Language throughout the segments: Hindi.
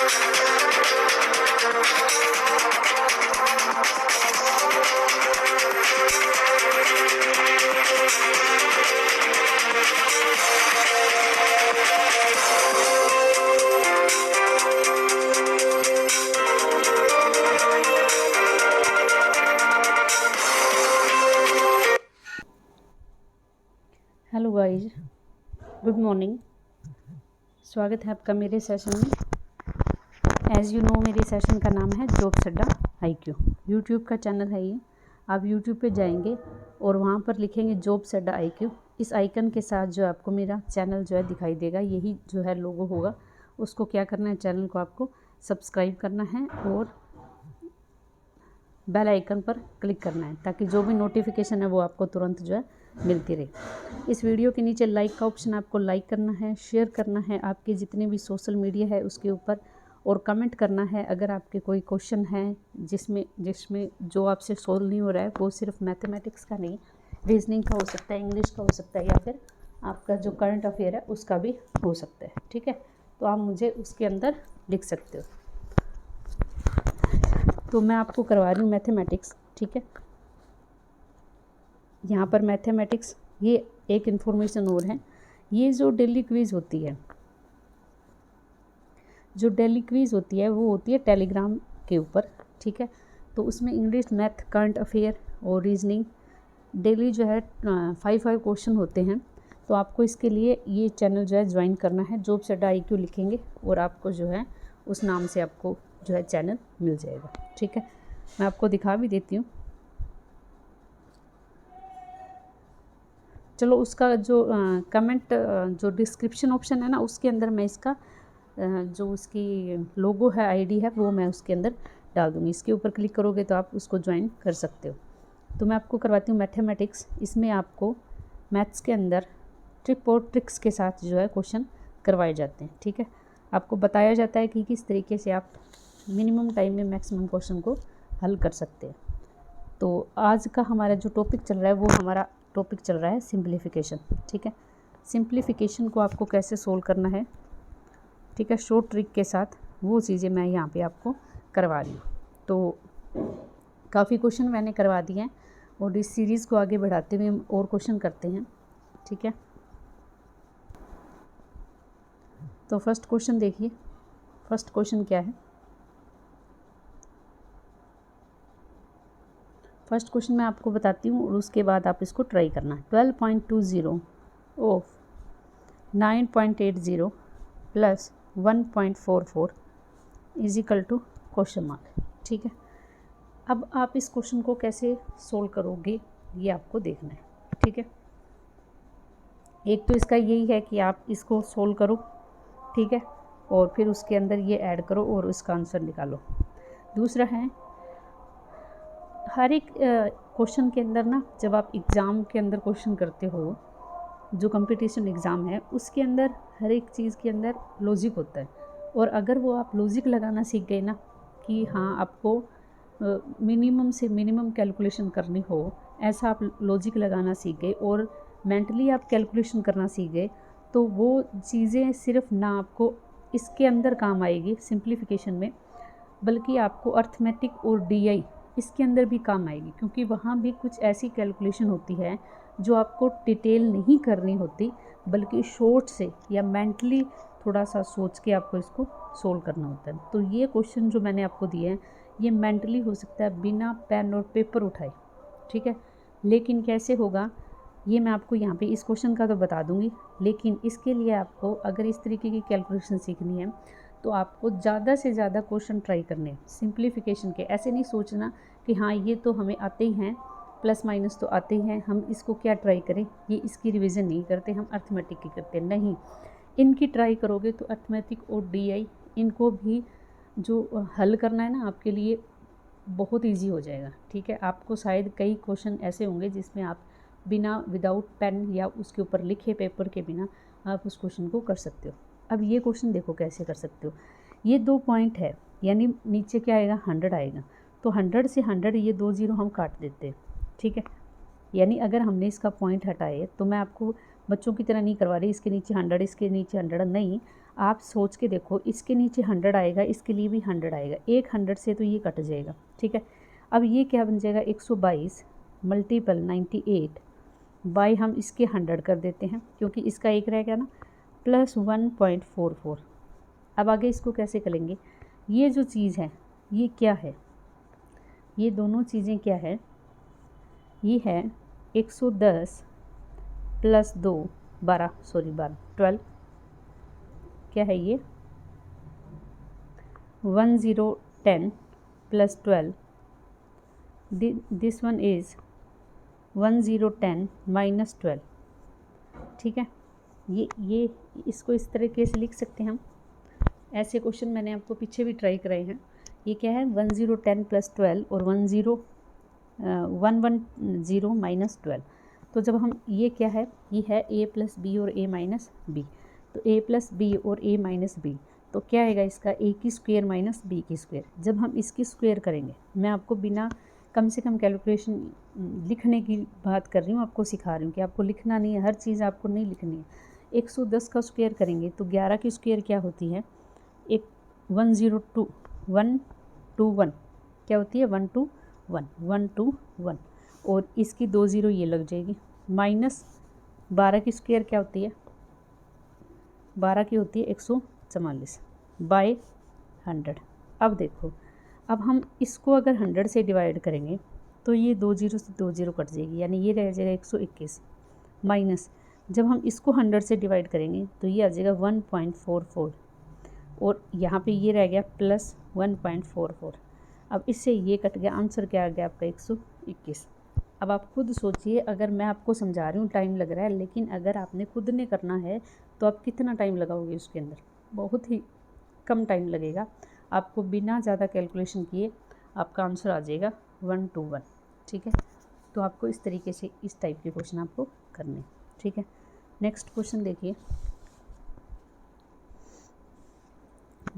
Hello guys, good morning. स्वागत है आपका मेरे सेशन में। एज़ यू नो, मेरे सेशन का नाम है जॉब्स अड्डा IQ। यूट्यूब का चैनल है ये। आप यूट्यूब पे जाएंगे और वहाँ पर लिखेंगे जॉब्स अड्डा IQ। इस आइकन के साथ जो आपको मेरा चैनल जो है दिखाई देगा, यही जो है लोगो होगा। उसको क्या करना है, चैनल को आपको सब्सक्राइब करना है और बेल आइकन पर क्लिक करना है, ताकि जो भी नोटिफिकेशन है वो आपको तुरंत जो है मिलती रहे। इस वीडियो के नीचे लाइक का ऑप्शन, आपको लाइक करना है, शेयर करना है आपके जितने भी सोशल मीडिया है उसके ऊपर, और कमेंट करना है अगर आपके कोई क्वेश्चन है जिसमें जो आपसे सोल्व नहीं हो रहा है। वो सिर्फ मैथमेटिक्स का नहीं, रीजनिंग का हो सकता है, इंग्लिश का हो सकता है, या फिर आपका जो करंट अफेयर है उसका भी हो सकता है। ठीक है, तो आप मुझे उसके अंदर लिख सकते हो। तो मैं आपको करवा रही हूँ मैथमेटिक्स। ठीक है, यहाँ पर मैथमेटिक्स, ये एक इन्फॉर्मेशन और है। ये जो डेली क्विज़ होती है, वो होती है टेलीग्राम के ऊपर। ठीक है, तो उसमें इंग्लिश, मैथ, करंट अफेयर और रीजनिंग डेली जो है 5 क्वेश्चन होते हैं। तो आपको इसके लिए ये चैनल जो है ज्वाइन करना है। जॉब्स अड्डा IQ लिखेंगे और आपको जो है उस नाम से आपको जो है चैनल मिल जाएगा। ठीक है, मैं आपको दिखा भी देती हूँ। चलो, उसका जो कमेंट जो डिस्क्रिप्शन ऑप्शन है ना, उसके अंदर मैं इसका जो उसकी लोगो है, ID है, वो मैं उसके अंदर डाल दूँगी। इसके ऊपर क्लिक करोगे तो आप उसको ज्वाइन कर सकते हो। तो मैं आपको करवाती हूँ मैथमेटिक्स। इसमें आपको मैथ्स के अंदर ट्रिप और ट्रिक्स के साथ जो है क्वेश्चन करवाए जाते हैं। ठीक है, आपको बताया जाता है कि किस तरीके से आप मिनिमम टाइम में मैक्सिमम क्वेश्चन को हल कर सकते हैं। तो आज का हमारा जो टॉपिक चल रहा है, वो हमारा टॉपिक चल रहा है सिंप्लीफिकेशन। ठीक है, सिंप्लीफिकेशन को आपको कैसे सोल्व करना है, ठीक है, शॉर्ट ट्रिक के साथ, वो चीज़ें मैं यहाँ पे आपको करवा रही हूँ। तो काफ़ी क्वेश्चन मैंने करवा दिए हैं और इस सीरीज़ को आगे बढ़ाते हुए हम और क्वेश्चन करते हैं। ठीक है, तो फर्स्ट क्वेश्चन देखिए। फर्स्ट क्वेश्चन क्या है? फर्स्ट क्वेश्चन मैं आपको बताती हूँ और उसके बाद आप इसको ट्राई करना। 12.20 of 9.80 plus 1.44 is equal to question mark. ठीक है, अब आप इस क्वेश्चन को कैसे सोल्व करोगे, ये आपको देखना है। ठीक है, एक तो इसका यही है कि आप इसको सोल्व करो, ठीक है, और फिर उसके अंदर ये ऐड करो और उसका आंसर निकालो। दूसरा है, हर एक क्वेश्चन के अंदर ना, जब आप एग्ज़ाम के अंदर क्वेश्चन करते हो, जो कंपटीशन एग्ज़ाम है उसके अंदर हर एक चीज़ के अंदर लॉजिक होता है। और अगर वो आप लॉजिक लगाना सीख गए ना, कि हाँ आपको मिनिमम से मिनिमम कैलकुलेशन करनी हो, ऐसा आप लॉजिक लगाना सीख गए और मेंटली आप कैलकुलेशन करना सीख गए, तो वो चीज़ें सिर्फ ना आपको इसके अंदर काम आएगी सिंप्लीफिकेशन में, बल्कि आपको अर्थमेटिक और DI इसके अंदर भी काम आएगी। क्योंकि वहाँ भी कुछ ऐसी कैलकुलेशन होती है जो आपको डिटेल नहीं करनी होती, बल्कि शॉर्ट से या मेंटली थोड़ा सा सोच के आपको इसको सोल्व करना होता है। तो ये क्वेश्चन जो मैंने आपको दिए हैं, ये मेंटली हो सकता है बिना पेन और पेपर उठाए। ठीक है, लेकिन कैसे होगा ये मैं आपको यहाँ पे इस क्वेश्चन का तो बता दूँगी, लेकिन इसके लिए आपको अगर इस तरीके की कैलकुलेशन सीखनी है तो आपको ज़्यादा से ज़्यादा क्वेश्चन ट्राई करने हैं सिंप्लीफिकेशन के। ऐसे नहीं सोचना कि हाँ ये तो हमें आते ही हैं, प्लस माइनस तो आते ही हैं, हम इसको क्या ट्राई करें, ये इसकी रिवीजन नहीं करते, हम अर्थमेटिक की करते हैं। नहीं, इनकी ट्राई करोगे तो अर्थमेटिक और DI इनको भी जो हल करना है ना, आपके लिए बहुत ईजी हो जाएगा। ठीक है, आपको शायद कई क्वेश्चन ऐसे होंगे जिसमें आप बिना विदाउट पेन या उसके ऊपर लिखे पेपर के बिना आप उस क्वेश्चन को कर सकते हो। अब ये क्वेश्चन देखो कैसे कर सकते हो। ये 2 पॉइंट है, यानी नीचे क्या आएगा, 100 आएगा। तो 100 से 100 ये 2 0 हम काट देते हैं। ठीक है, यानी अगर हमने इसका पॉइंट हटाए, तो मैं आपको बच्चों की तरह नहीं करवा रही इसके नीचे 100 इसके नीचे 100, नहीं, आप सोच के देखो, इसके नीचे 100 आएगा, इसके लिए भी 100 आएगा, एक 100 से तो ये कट जाएगा, ठीक है। अब ये क्या बन जाएगा, 122 मल्टीपल 98 बाई हम इसके 100 कर देते हैं, क्योंकि इसका एक रह गया ना, प्लस 1.44। अब आगे इसको कैसे करेंगे, ये जो चीज़ है ये क्या है, ये दोनों चीज़ें क्या है, ये है 110 प्लस 12 12, क्या है ये 1010 plus 12, this one is 1010 minus 12, ठीक है। ये इसको इस तरीके से लिख सकते हैं हम, ऐसे क्वेश्चन मैंने आपको पीछे भी ट्राई कराए हैं। ये क्या है 1010 प्लस 12 और 110 माइनस 12। तो जब हम ये क्या है, ये है a प्लस बी और a माइनस बी, तो a प्लस बी और a माइनस बी, तो क्या आएगा इसका a की स्क्वायर माइनस b की स्क्वायर। जब हम इसकी स्क्वायर करेंगे, मैं आपको बिना कम से कम कैलकुलेशन लिखने की बात कर रही हूँ, आपको सिखा रही हूँ कि आपको लिखना नहीं है, हर चीज़ आपको नहीं लिखनी है। 110 का स्क्वायर करेंगे तो 11 की स्क्वायर क्या होती है, एक 121 क्या होती है 121 और इसकी 2 0 ये लग जाएगी, माइनस 12 की स्क्वायर क्या होती है, 12 की होती है 144 बाय 100। अब देखो, अब हम इसको अगर 100 से डिवाइड करेंगे तो ये 2 0 से 2 0 कट जाएगी, यानी ये रह जाएगा 121, माइनस जब हम इसको 100 से डिवाइड करेंगे तो ये आ जाएगा 1.44 और यहाँ पे ये रह गया प्लस 1.44। अब इससे ये कट गया, आंसर क्या आ गया आपका 121। अब आप खुद सोचिए, अगर मैं आपको समझा रही हूँ टाइम लग रहा है, लेकिन अगर आपने खुद ने करना है तो आप कितना टाइम लगाओगे उसके अंदर, बहुत ही कम टाइम लगेगा आपको, बिना ज़्यादा कैलकुलेशन किए आपका आंसर आ जाएगा 121, ठीक है। तो आपको इस तरीके से इस टाइप के क्वेश्चन आपको करने, ठीक है। नेक्स्ट क्वेश्चन देखिए,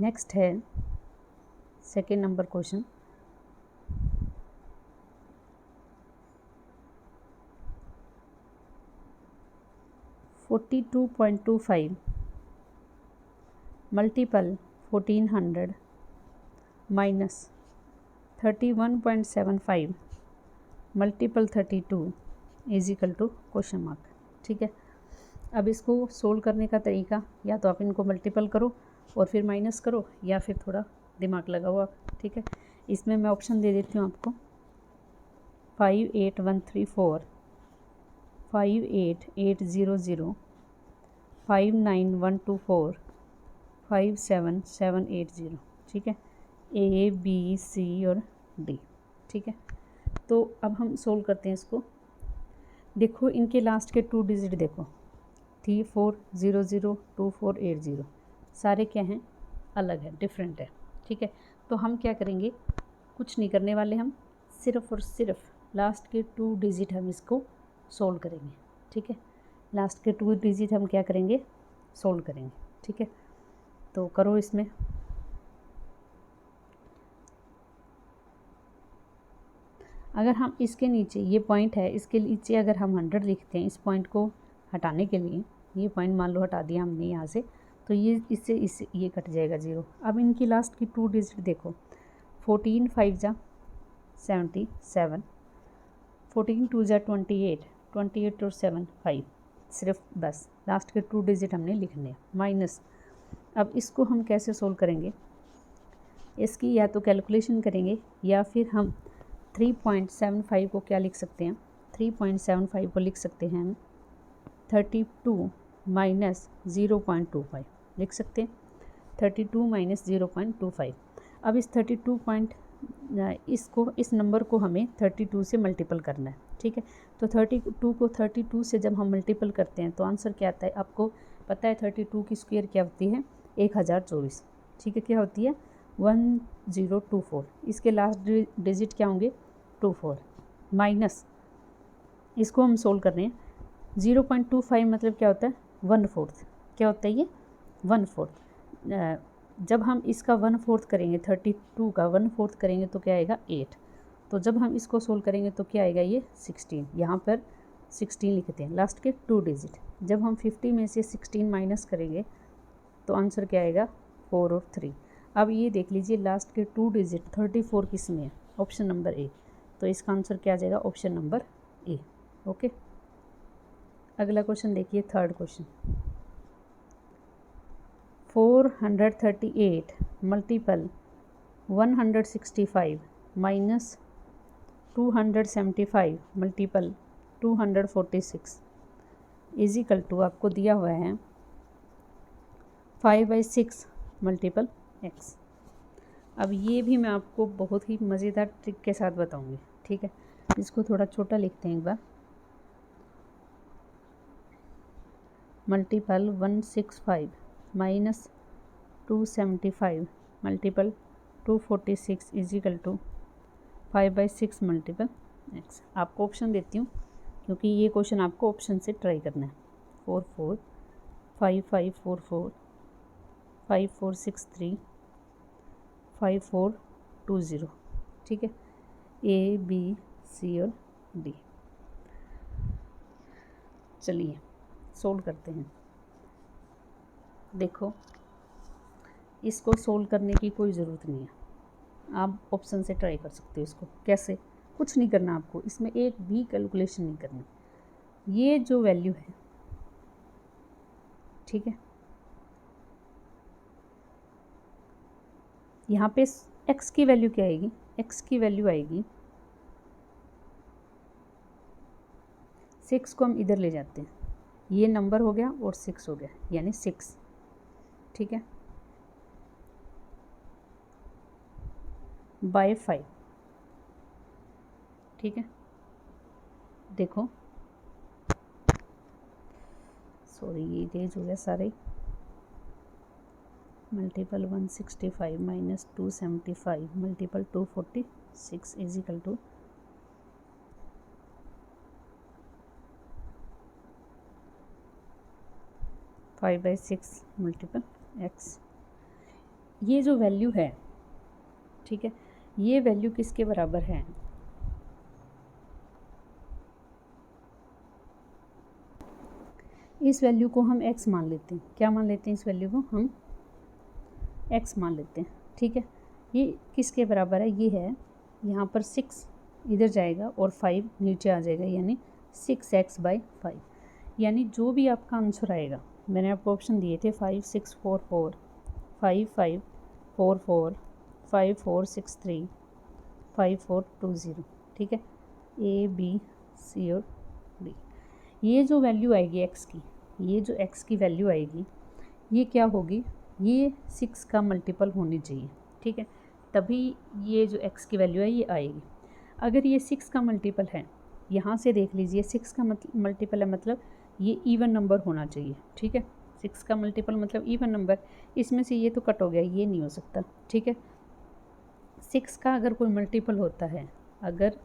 नेक्स्ट है second number question. $42.25 multiple 1400 minus 31.75 multiple 32 is equal to question mark, ठीक है। अब इसको सोल्व करने का तरीका, या तो आप इनको मल्टीपल करो और फिर माइनस करो, या फिर थोड़ा दिमाग लगाओ आप, ठीक है। इसमें मैं ऑप्शन दे देती हूँ आपको, 58134, 58800, 59124, 57780, ठीक है, A B C और D, ठीक है। तो अब हम सोल्व करते हैं इसको। देखो इनके लास्ट के 2 डिजिट देखो, 34002480, सारे क्या हैं, अलग है, डिफरेंट है, ठीक है। तो हम क्या करेंगे, कुछ नहीं करने वाले, हम सिर्फ और सिर्फ लास्ट के 2 डिजिट हम इसको सोल्व करेंगे, ठीक है। लास्ट के 2 डिजिट हम क्या करेंगे, सोल्व करेंगे, ठीक है। तो करो इसमें, अगर हम इसके नीचे ये पॉइंट है, इसके नीचे अगर हम 100 लिखते हैं, इस पॉइंट को हटाने के लिए, ये पॉइंट मान लो हटा दिया हमने यहाँ से, तो ये इससे ये कट जाएगा 0। अब इनकी लास्ट की 2 डिजिट देखो, 14 5 जा 77, 14 2 जा 28, 28 और 7 5, सिर्फ बस लास्ट के 2 डिजिट हमने लिखने हैं, माइनस। अब इसको हम कैसे सोल्व करेंगे, इसकी या तो कैलकुलेशन करेंगे, या फिर हम 3.75 को क्या लिख सकते हैं, 3.75 को लिख सकते हैं हम 32 माइनस 0.25 लिख सकते हैं, 32 माइनस 0.25। अब इस 32 इस नंबर को हमें 32 से मल्टीपल करना है, ठीक है। तो 32 को 32 से जब हम मल्टीपल करते हैं तो आंसर क्या आता है, आपको पता है 32 की स्क्वायर क्या होती है, 1024, ठीक है। क्या होती है 1024, इसके लास्ट डिजिट क्या होंगे 24, माइनस इसको हम सोल्व कर रहे हैं, 0.25 मतलब क्या होता है 1/4, क्या होता है ये 1/4। जब हम इसका 1/4 करेंगे, 32 का 1/4 करेंगे तो क्या आएगा 8। तो जब हम इसको सोल्व करेंगे तो क्या आएगा ये 16, यहाँ पर 16 लिखते हैं लास्ट के 2 डिजिट। जब हम 50 में से 16 माइनस करेंगे तो आंसर क्या आएगा 4 और 3। अब ये देख लीजिए लास्ट के 2 डिजिट 34 किस में है, ऑप्शन नंबर ए, तो इसका आंसर क्या आ जाएगा ऑप्शन नंबर ए। ओके, अगला क्वेश्चन देखिए, third question. 438 multiple 165 minus 275 multiple 246 is equal to आपको दिया हुआ है 5/6 मल्टीपल x। अब ये भी मैं आपको बहुत ही मज़ेदार ट्रिक के साथ बताऊंगी, ठीक है। इसको थोड़ा छोटा लिखते हैं एक बार, multiple 165 minus 275 multiple 246 is equal to 5/6 multiple x। आपको ऑप्शन देती हूँ क्योंकि ये क्वेश्चन आपको ऑप्शन से ट्राई करना है। 44 5544 5463 5420, ठीक है, ए बी सी और डी। चलिए सोल्व करते हैं। देखो, इसको सोल्व करने की कोई ज़रूरत नहीं है, आप ऑप्शन से ट्राई कर सकते हो इसको। कैसे? कुछ नहीं करना आपको, इसमें एक भी कैलकुलेशन नहीं करनी। ये जो वैल्यू है, ठीक है, यहाँ पे x की वैल्यू क्या आएगी, x की वैल्यू आएगी 6 को हम इधर ले जाते हैं, ये नंबर हो गया और 6 हो गया, यानी 6, ठीक है, बाय 5, ठीक है। देखो सॉरी, ये तेज हो गया सारे, multiple 165 minus 275 multiple 246 is equal to 5/6 multiple x। ये जो वैल्यू है, ठीक है, ये वैल्यू किसके बराबर है, इस वैल्यू को हम x मान लेते हैं। क्या मान लेते हैं? इस वैल्यू को हम x मान लेते हैं, ठीक है। ये किसके बराबर है? ये है, यहाँ पर 6 इधर जाएगा और 5 नीचे आ जाएगा, यानी 6x/5। यानी जो भी आपका आंसर आएगा, मैंने आपको ऑप्शन दिए थे 5644 5544 5463 5420, ठीक है, ए बी सी और डी। ये जो वैल्यू आएगी x की, ये जो x की वैल्यू आएगी, ये क्या होगी, ये 6 का मल्टीपल होनी चाहिए, ठीक है, तभी ये जो x की वैल्यू है ये आएगी। अगर ये 6 का मल्टीपल है, यहाँ से देख लीजिए 6 का मल्टीपल है, मतलब ये इवन नंबर होना चाहिए, ठीक है। 6 का मल्टीपल मतलब इवन नंबर, इसमें से ये तो कट हो गया, ये नहीं हो सकता, ठीक है। 6 का अगर कोई मल्टीपल होता है, अगर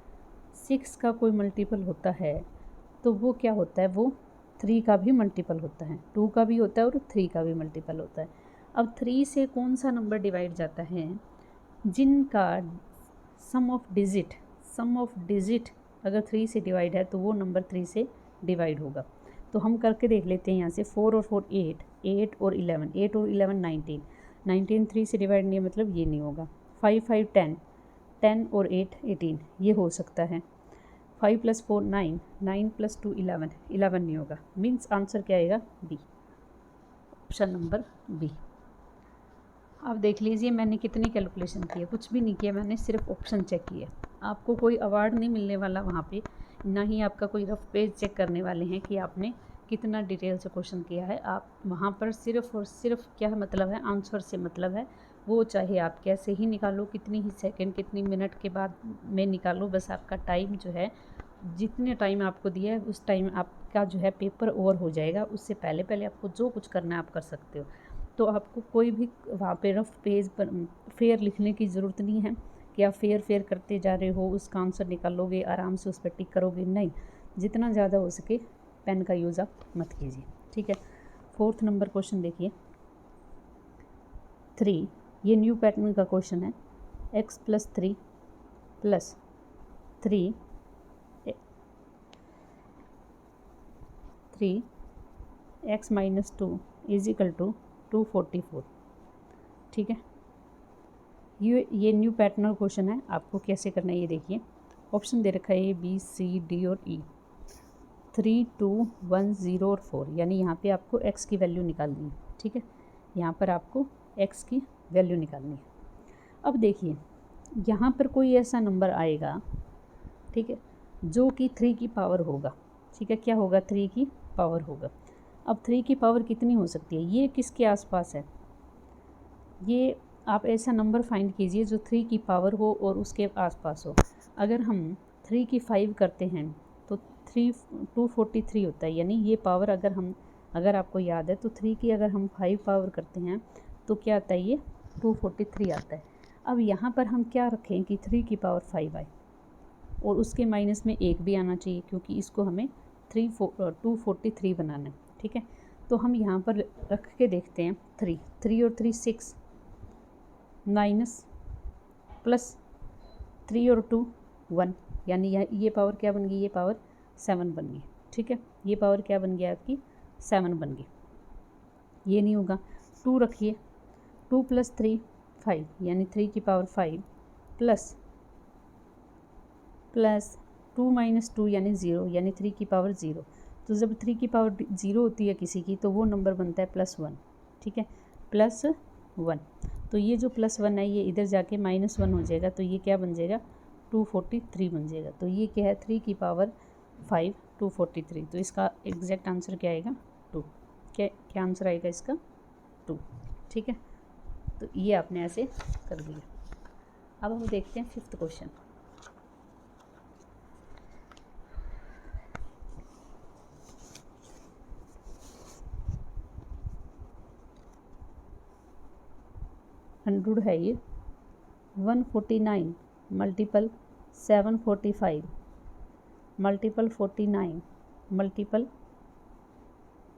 6 का कोई मल्टीपल होता है तो वो क्या होता है, वो 3 का भी मल्टीपल होता है, 2 का भी होता है और 3 का भी मल्टीपल होता है। अब 3 से कौन सा नंबर डिवाइड जाता है, जिनका सम ऑफ डिजिट अगर 3 से डिवाइड है तो वो नंबर 3 से डिवाइड होगा। तो हम करके देख लेते हैं यहाँ से, 4 और 4 8, 8 और 11, 8 और 11 19, 19 3 से डिवाइड नहीं है, मतलब ये नहीं होगा। 5 5 10, 10 और 8 18, ये हो सकता है। 5 + 4 9, 9 + 2 11, 11 नहीं होगा। मीन्स आंसर क्या आएगा, बी, ऑप्शन नंबर बी। अब देख लीजिए मैंने कितनी कैलकुलेशन की है, कुछ भी नहीं किया, मैंने सिर्फ ऑप्शन चेक किया। आपको कोई अवार्ड नहीं मिलने वाला वहाँ पे, ना ही आपका कोई रफ पेज चेक करने वाले हैं कि आपने कितना डिटेल से क्वेश्चन किया है। आप वहाँ पर सिर्फ और सिर्फ क्या मतलब है, आंसर से मतलब है, वो चाहे आप कैसे ही निकालो, कितनी ही सेकंड कितनी मिनट के बाद में निकालो, बस आपका टाइम जो है, जितने टाइम आपको दिया है उस टाइम आपका जो है पेपर ओवर हो जाएगा। उससे पहले पहले आपको जो कुछ करना है आप कर सकते हो। तो आपको कोई भी वहाँ पे रफ पेज पर फेयर लिखने की ज़रूरत नहीं है कि आप फेयर करते जा रहे हो, उसका आंसर निकालोगे, आराम से उस पर टिक करोगे, नहीं। जितना ज़्यादा हो सके पेन का यूज़ आप मत कीजिए, ठीक है। 4th नंबर क्वेश्चन देखिए, 3, ये न्यू पैटर्न का क्वेश्चन है। x + 3 + 3 3 x - 2 = 244। ठीक है, ये न्यू पैटर्न क्वेश्चन है। आपको कैसे करना है ये देखिए। ऑप्शन दे रखा है A B C D और E, 3 2 1 0 और 4, यानी यहाँ पे आपको x की वैल्यू निकालनी है। ठीक है, यहाँ पर आपको x की वैल्यू निकालनी है। अब देखिए यहाँ पर कोई ऐसा नंबर आएगा, ठीक है, जो कि 3 की पावर होगा। ठीक है, क्या होगा? 3 की पावर होगा। अब 3 की पावर कितनी हो सकती है? ये किसके आसपास है? ये आप ऐसा नंबर फाइंड कीजिए जो 3 की पावर हो और उसके आसपास हो। अगर हम 3 की 5 करते हैं तो 243 होता है, यानी ये पावर अगर आपको याद है तो 3 की अगर हम 5 पावर करते हैं तो क्या आता है? ये 243 आता है। अब यहाँ पर हम क्या रखें कि 3 की पावर 5 आए और उसके माइनस में 1 भी आना चाहिए, क्योंकि इसको हमें 243 बनाना है। ठीक है, तो हम यहाँ पर रख के देखते हैं। 3 और 3 6 माइनस प्लस 3 और 2 1, यानी ये पावर क्या बन गई? ये पावर 7 बन गई। ठीक है, ये पावर क्या बन गया? आपकी 7 बन गई। ये नहीं होगा, 2 रखिए, 2 + 3 5, यानी 3 की पावर 5 प्लस 2 - 2 यानी 0, यानी 3 की पावर 0। तो जब 3 की पावर 0 होती है किसी की तो वो नंबर बनता है +1। ठीक है, +1। तो ये जो +1 है ये इधर जाके -1 हो जाएगा, तो ये क्या बन जाएगा? 243 बन जाएगा। तो ये क्या है? 3 की पावर 5 243। तो इसका एग्जैक्ट आंसर क्या आएगा? 2। क्या आंसर आएगा इसका? 2। ठीक है, तो ये आपने ऐसे कर दिया। अब हम देखते हैं 5th क्वेश्चन। हंड्रेड है ये। 149 multiple 745 multiple 49 multiple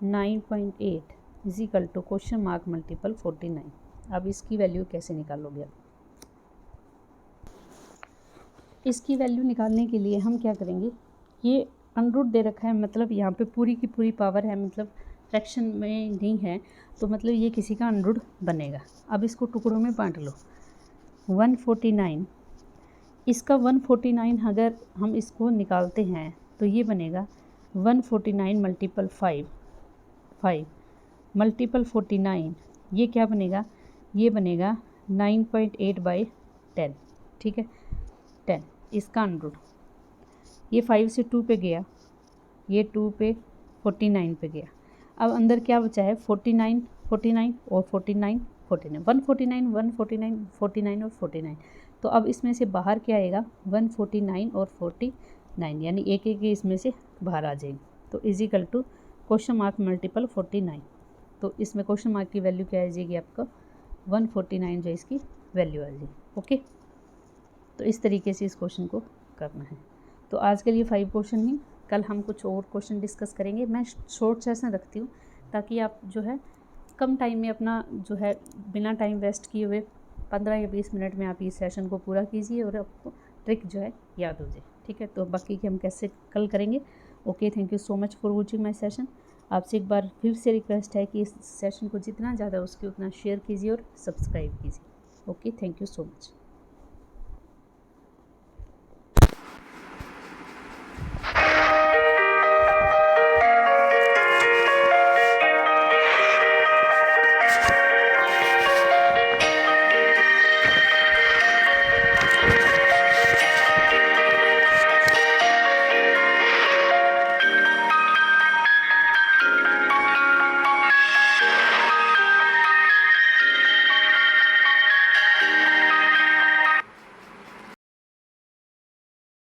9.8 is equal to question mark multiple 49। अब इसकी वैल्यू कैसे निकालोगे? अब इसकी वैल्यू निकालने के लिए हम क्या करेंगे? ये अनरूट दे रखा है, मतलब यहाँ पे पूरी की पूरी पावर है, मतलब फ्रैक्शन में नहीं है, तो मतलब ये किसी का अनरूट बनेगा। अब इसको टुकड़ों में बांट लो। 149, इसका 149 अगर हम इसको निकालते हैं तो ये बनेगा 149 मल्टीपल 5 मल्टीपल 49, ये क्या बनेगा? ये बनेगा 9.8/10। ठीक है, 10 इसका अनरूट। ये 5 से 2 पे गया, ये 2 पे 49 पे गया। अब अंदर क्या बचा है? 49 49 और 49 49, 149 149 49 और 49। तो अब इसमें से बाहर क्या आएगा? 149 और 49, यानी एक एक इसमें से बाहर आ जाएगी। तो is equal to question mark multiple 49। तो इसमें क्वेश्चन मार्क की वैल्यू क्या आ जाएगी? आपका 149 जो इसकी वैल्यू आ जाएगी। ओके, तो इस तरीके से इस क्वेश्चन को करना है। तो आज के लिए 5 क्वेश्चन ही, कल हम कुछ और क्वेश्चन डिस्कस करेंगे। मैं शॉर्ट सेशन रखती हूँ ताकि आप जो है कम टाइम में अपना जो है बिना टाइम वेस्ट किए हुए 15 या 20 मिनट में आप इस सेशन को पूरा कीजिए और आपको ट्रिक जो है याद हो जाए। ठीक है, तो बाकी के हम कैसे कल करेंगे। Okay, thank you so much for watching my session. आपसे एक बार फिर से रिक्वेस्ट है कि इस सेशन को जितना ज़्यादा उसके उतना शेयर कीजिए और सब्सक्राइब कीजिए। Okay, thank you so much.